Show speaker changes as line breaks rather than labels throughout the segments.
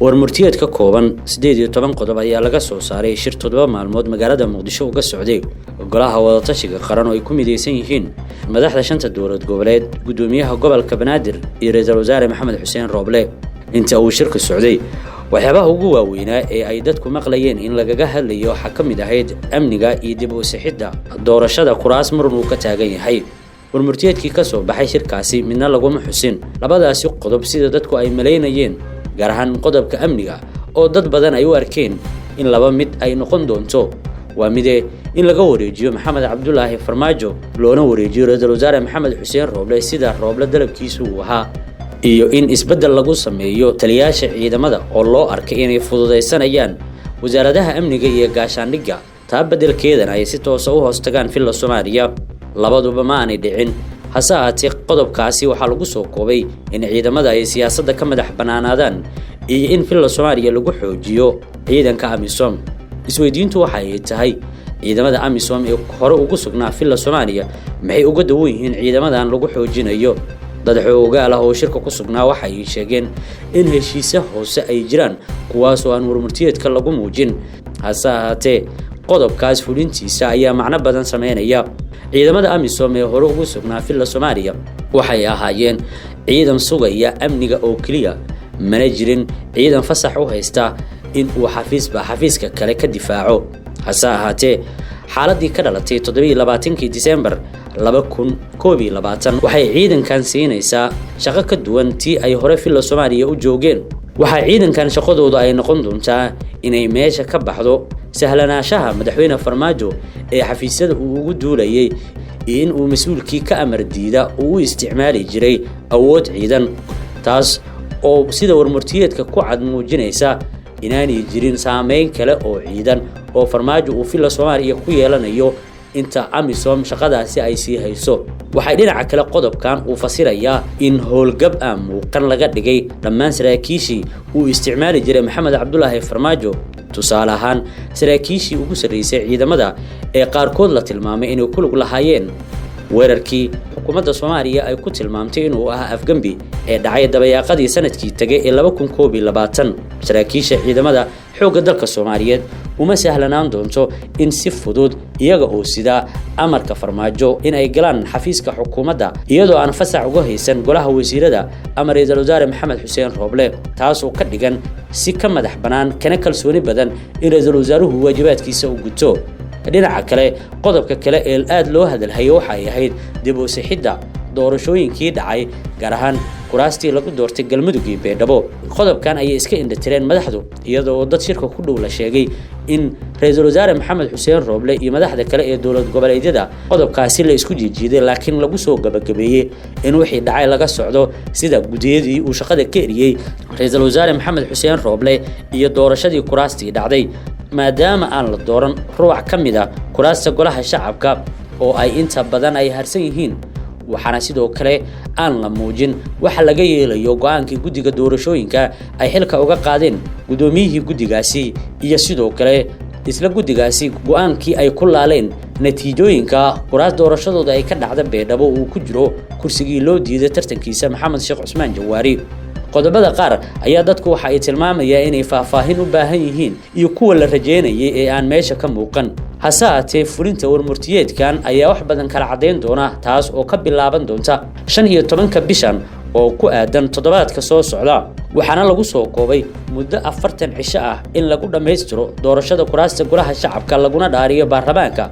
warmurtiyeed ka kooban 18 qodob ayaa laga soo saaray shir 7 maalmood magaalada Muqdisho uga socday golaha wada tashiga qaran oo ay ku mideysan yihiin madaxda shanta dowlad goboleed gudoomiyaha gobolka Banaadir iyo ra'iisul wasaare Maxamed Xuseen Rooble inta uu shirku socday waxyaabaha ugu waaweynaa ee ay dadku maqlayeen in lagaga hadlayo waxa ka mid ahayd amniga iyo dib u sixidda doorashada kuraas muran uu ka taagan yahay warmurtiyeedkii ka soo baxay shirkaasi midna laguma xusin labadaasi qodob sida dadku ay maleynayeen gaar ahaan qodobka amniga oo dad badan ay u arkeen in laba mid ay noqon doonto waa mid in laga wareejiyo Maxamed Cabdullaahi Farmaajo loona wareejiyo ra'iisul wasaare Maxamed Xuseen Rooble sida Rooble dalabkiisu uu ahaa iyo in isbedel lagu sameeyo taliyaasha ciidamada oo loo arkay inay fududeysanayaan wasaaradaha amniga iyo gaashaandhigga taa bedelkeedana ay si toos ah u hoos tagaan filla Soomaaliya labaduba ma aanay dhicin hase ahaatee qodobkaasi waxaa lagu soo koobay in ciidamada ay siyaasadda ka madax banaanaadaan iyo in filla Soomaaliya lagu xoojiyo ciidanka AMISOM isweydiintu waxa ay tahay ciidamada AMISOM ee hore ugu sugnaa filla Soomaaliya maxay uga dawan yihiin ciidamadan lagu xoojinayo dad xoogaal ah oo shirka ku sugnaa waxa ay sheegeen in heshiisyo hoose ay jiraan kuwaas oo aan warmurtiyeedka lagu muujin hase ahaatee qodobkaas fulintiisa ayaa macno badan sameynaya ciidamada AMISOM ee hore ugu sugnaa filla Soomaaliya waxay ahaayeen ciidan sugaya amniga oo kaliya mana jirin ciidan fasax u haysta in uu xafiiska kale ka difaaco hase ahaatee xaaladii ka dhalatay 27 December 2021 waxay ciidankan siinaysaa shaqo ka duwan tii ay hore filla Soomaaliya u joogeen waxa ciidankan shaqadooda ay noqon doontaa inay meesha ka baxdo sahlanaanshaha madaxweyne Farmaajo ee xafiisyada uu ugu duulayay in uu mas'uulkii ka amar diida uu isticmaali jiray awood ciidan taas oo sida warmurtiyeedka ku cad muujinaysa inaanay jirin saameyn kale oo ciidan oo Farmaajo uu filla Soomaaliya ku yeelanayo inta AMISOM shaqadaasi ay sii hayso waxay dhinaca kale qodobkan uu fasirayaa in howlgab muuqan laga dhigay dhammaan saraakiishii uu isticmaali jiray Maxamed Cabdullaahi Farmaajo tusaale ahaan saraakiishii ugu sareysay ciidamada ee qaarkood la tilmaamay inay ku lug lahaayeen weerarkii xukuumadda Soomaaliya ay ku tilmaamtay inuu ahaa afgambi ee dhacay dabayaaqadii sanadkii tagay ee 2021 saraakiisha ciidamada xoogga dalka Soomaaliyeed uma sahlanaan doonto in si fudud iyaga oo sida amarka Farmaajo in ay galaan xafiiska xukuumadda iyadoo aan fasax uga haysan golaha wasiirada ama ra'iisul wasaare Maxamed Xuseen Rooble taas oo ka dhigan si ka madax banaan kana kalsooni badan in ra'iisul wasaaruhu waajibaadkiisa u guto dhinaca kale qodobka kale ee aad loo hadalhayo waxa ay ahayd dib u sixidda doorashooyinkii dhacay gaar ahaan kuraastii lagu doortay Galmudug iyo Beedhabo qodobkan ay iska indhatireen madaxdu iyadoo dad shirka ku dhow la sheegay in ra'iisul wasaare Maxamed Xuseen Rooble iyo madaxda kale ee dowlad goboleedyada qodobkaasi la isku jiijiiday laakiin lagu soo gabagabeeyay in wixii dhacay laga socdo sida gudiyadii uu shaqada ka eriyay ra'iisul wasaare Maxamed Xuseen Rooble iyo doorashadii kuraastii dhacday maadaama aan la dooran ruuc ka mid ah kuraasta golaha shacabka oo ay inta badan ay harsan yihiin waxaana sidoo kale aan la muujin waxa laga yeelayo go'aankii guddiga doorashooyinka ay xilka uga qaadeen gudoomiyihii guddigaasi iyo sidoo kale isla guddigaasi go'aankii ay ku laaleen natiijooyinka kuraas doorashadooda ay ka dhacda Beedhabo uu ku jiro kursigii loo diiday tartankiisa Maxamed Sheekh Cusmaan Jawaari qodobada qaar ayaa dadku waxa ay tilmaamayaan inay faahfaahin u baahan yihiin iyo kuwa la rajeynayay ee aan meesha ka muuqan hase ahaatee fulinta warmurtiyeedkan ayaa wax badan kala cadeyn doona taas oo ka bilaaban doonta 15 bishan oo ku aadan toddobaadka soo socda waxaana lagu soo koobay muddo 40 cisho ah in lagu dhameystiro doorashada kuraasta golaha shacabka laguna dhaariyo baarlamaanka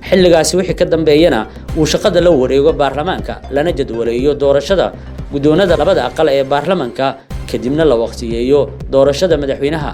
xilligaasi wixii ka dambeeyana uu shaqada la wareego baarlamaanka lana jadwaleeyo doorashada gudoonada labada aqal ee baarlamaanka kadibna la waqtiyeeyo doorashada madaxweynaha